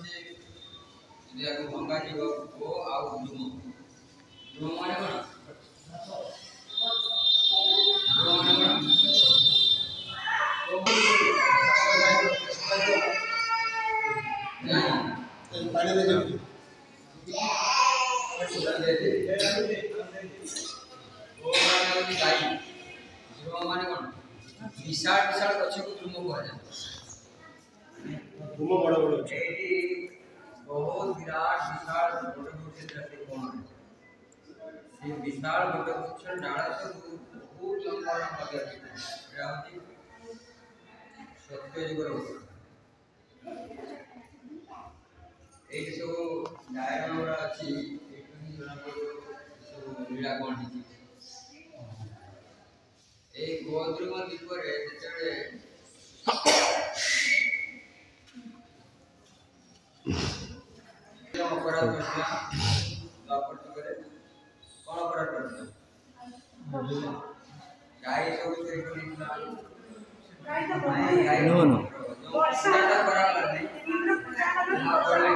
হচ্ছে যদি আগে ভঙ্গা জীব ও আউ ডুম ডুম মানে কোন ডুম মানে কোন पानी में जब विशाल विशाल गछ को द्रुम कहा जाए धूम बड़ा बड़ा बहुत विराट विशाल वटवृक्ष जाते कौन से विशाल वटवृक्ष डाल सब बहुत लंबा लंबा गया सत्य जुगर এই সব ডায়গ্রামরা আছে একটু জনা পড়ো সব লীলা কোন আছে এই গোদ্রুম দ্বীপরে যেতবে অপরাধ করছিলা দ্বাপর যুগরে কোন অপরাধ করছিলা গাই সব তৈরি করিছিলা গাই নো নো বর্ষা করা লাগবে তারপরে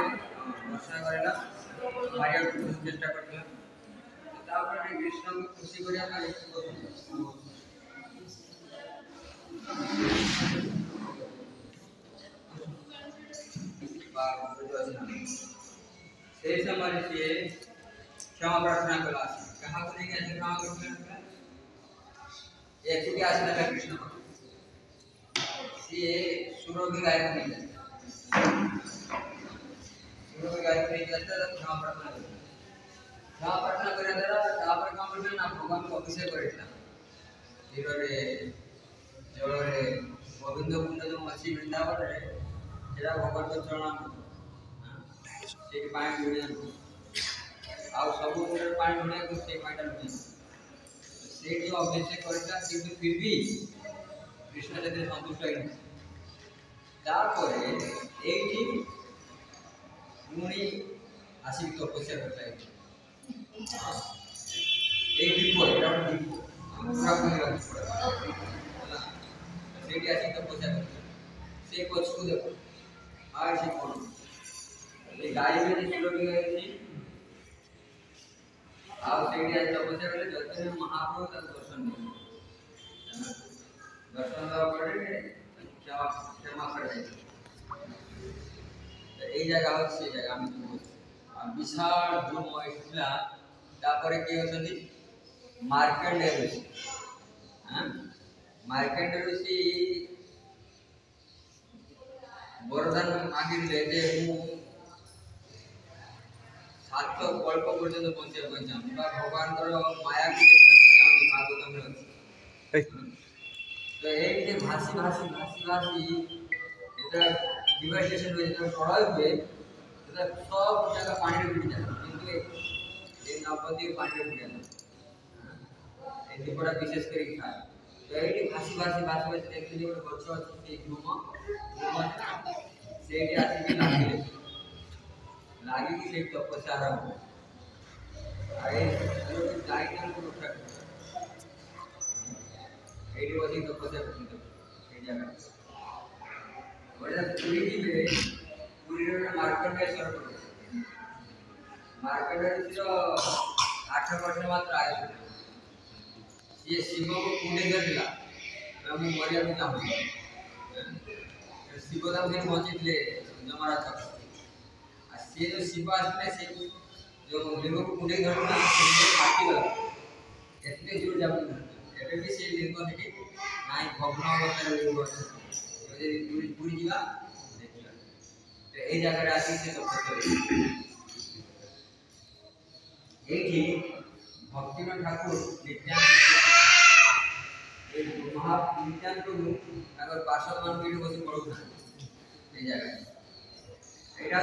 বর্ষা করেনা মারিয়া চেষ্টা করছিলা তারপরে কৃষ্ণকে খুশি করিয়া না একটু করছিল से समय से क्षमा प्रार्थना कला कहाँ को नहीं गया क्षमा प्रार्थना एक ही आसना का कृष्ण से सूर्य की गाय को नहीं जाता सूर्य की गाय को नहीं जाता तो क्षमा प्रार्थना करे अंदर तापर काम करना ना भगवान को अभिषेक करेला धीरे जल रे गोविंद कुंड जो मछली वृंदावन रे जेरा भगवान को चरण से पानी ढूंढे आ सब पानी ढूंढे तो से पानी ढूंढे से जो अभिषेक करता किंतु फिर भी कृष्ण से संतुष्ट है तापर एठी मुनि आशिक तपस्या करता है एक दीप एटा दीप पूरा कोई रख पड़ा सेठी आशिक तपस्या करता से कुछ को देखो आ से कौन ये गाय में जो चलो भी गई थी आप सेठी आज तपस्या करले जते महाप्रभु तक दर्शन नहीं दर्शन दवा पड़े क्या क्षमा कर दे এই জায়গা হচ্ছে জায়গা আমি তো বলছি আর বিশাল দ্রুময় ছিলা তারপরে কি হচ্ছে মার্কেন্ডেয় ঋষি হ্যাঁ মার্কেন্ডেয় ঋষি বরদান মাগিলে যে હું 700 কল্প পর্যন্ত পৌঁছে পৌঁছাম বা ভগবানଙ୍କର মায়া কি দেখতে পাচ্ছি আমি ভাগবতমে আছে তো এই যে ভাসি ভাসি ভাসি ভাসি এটা ডিভাইডেশন হয়ে যেটা প্রলয় हुए এটা সব জায়গা পানিতে ডুবে যায় কিন্তু এই নবদ্বীপ পানিতে ডুবে যায় এই দ্বীপটা বিশেষ করে খায় তো এইটি ভাসি ভাসি ভাসি ভাসি দেখতে যে একটা গছ আছে সেই ঘুম ସେଇଠି ଆସିକି ଲାଗିକି ସେଇ ତପସ୍ୟା ଆରମ୍ଭ ଆଉ ଏଇ ଗାଈମାନଙ୍କୁ ରକ୍ଷା କରେ ଏଇଠି ବସିକି ତପସ୍ୟା କରୁଛନ୍ତି ସେଇ ଜାଗା ଗୋଟେ ପୁରୀ ଯିବେ ପୁରୀର ଗୋଟେ ମାର୍କଣ୍ଡେଶ୍ୱର ମାର୍କଣ୍ଡେଶ୍ୱର 8 ବର୍ଷ ମାତ୍ର ଆୟୁଷ ସିଏ ଶିବକୁ କୁଣ୍ଡେଇ ଧରିଲା ମୁଁ ମରିବାକୁ ଚାହୁଁଛି शिव दाम से पहुंचे जमराज तक से जो शिव आसले से जो लिंग को कुंडे धरना काटी गला एतने जोर जाबु एबे भी से लिंग देखि नाइ भग्न अवस्था लिंग अछि जे पूरी जीवा देखिला तो ए जगह रे आसी से तपस्या एठी भक्तिनाथ ठाकुर नित्यानंद महानित्यान प्रभु अगर पार्षद मान पीढ़ी बसी पढ़ुना এই জায়গায় এটা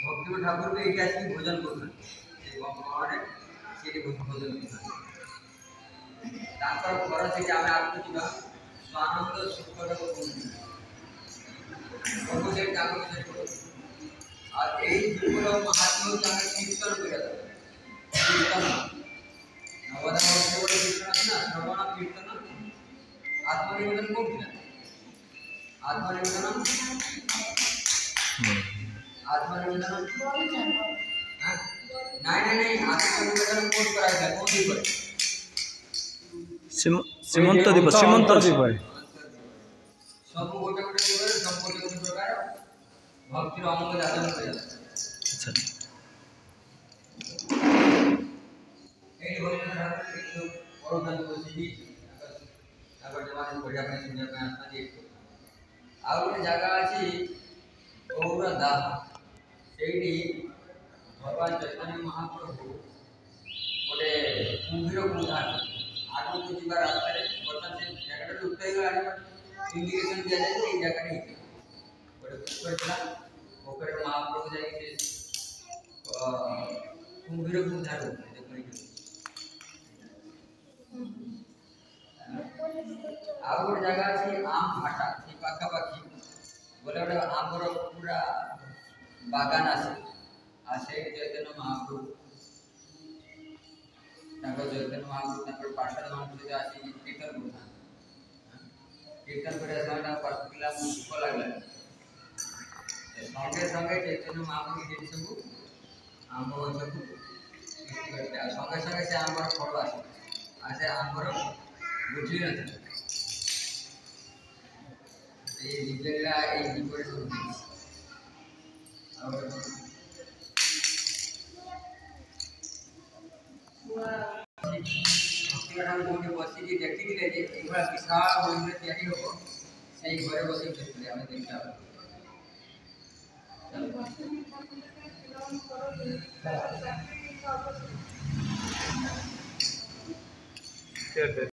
ভক্তিনাথ ঠাকুর এইটা আসলে ভোজন করতেন এই ভগবানে সেটি ভোজন করতেন তারপর পরে থেকে আমি আরো কিবা আনন্দ সুখটা করব ভগবানের ঠাকুর যে করব আর এই দুপুর মহাত্ম জানা কীর্তন করে দাও কীর্তন নবদা কীর্তন আছে না শ্রবণ কীর্তন আত্মনিবেদন করতে आत्मनिवेदनम आत्मनिवेदनम हाँ? नहीं आत्मनिवेदनम कौन कराएगा कौन दी पर सीमंत दीप सब गोटे गोटे दिवस सब गोटे गोटे प्रकार भक्तिर अमूल्य दान करा अच्छा एई भक्त ठाकुर एक बड़दान बसिकी आगर जमाने बढ़िया ପାଇଁ सुनिया ପାଇଁ आत्मा एक ଆଉ ଗୋଟେ ଜାଗା ଅଛି ଗୌର ଦାହ ସେଇଠି ଭଗବାନ ଚୈତନ୍ୟ ମହାପ୍ରଭୁ ଗୋଟେ କୁମ୍ଭୀରକୁ ଉଦ୍ଧାର ଆଗକୁ ଯିବା ରାସ୍ତାରେ ବର୍ତ୍ତମାନ ସେ ଜାଗାଟା ଲୁପ୍ତ ହେଇଗଲାଣି ଇଣ୍ଡିକେସନ ଦିଆଯାଏ ଏଇ ଜାଗାରେ ହେଇଛି ଗୋଟେ ପୋଖରୀ ଥିଲା ପୋଖରୀରେ ମହାପ୍ରଭୁ ଯାଇକି କୁମ୍ଭୀରକୁ ଉଦ୍ଧାର କରୁଥିଲେ ଦେଖନ୍ତୁ ଆଉ ଗୋଟେ ଜାଗା ଅଛି ଆମ୍ ଭାଟା ସେ ପାଖାପାଖି ବୋଲେ ଗୋଟେ ଆମର ପୁରା ବାଗାନ আছে আর সেই চৈতন্য মহাপ্রভু ତାଙ୍କ ଚୈତନ୍ୟ ମହାପ୍ରଭୁ ତାଙ୍କର ପାର୍ଷଦ ମାନଙ୍କ ସହିତ ଆସିକି କୀର୍ତ୍ତନ କରୁଥାନ୍ତି କୀର୍ତ୍ତନ କରିବା ସମୟ ତାଙ୍କ ପାର୍ଶ୍ୱ ପିଲା ଭୋକ ଲାଗିଲା ସଙ୍ଗେ ସଙ୍ଗେ ଚୈତନ୍ୟ ମହାପ୍ରଭୁ ସେଠି ସବୁ ଆମ୍ବ ଗଛକୁ ସୃଷ୍ଟି କରିଥିଲେ ଆଉ ସଙ୍ଗେ ସଙ୍ଗେ ସେ ଆମ୍ବର ଫଳ ଆସେ ଆଉ ସେ ଆମ୍ବର ବୁଝି ନଥିଲେ এই রিপ্লেটা এই রিপোর্টে শুরু আর ভক্তিরা কোনটি বসিকি দেখিলে যে এইভাবে বিশাল মন্দির তৈরি হবো সেই ঘরে বসে দেখলে আমি দেখতে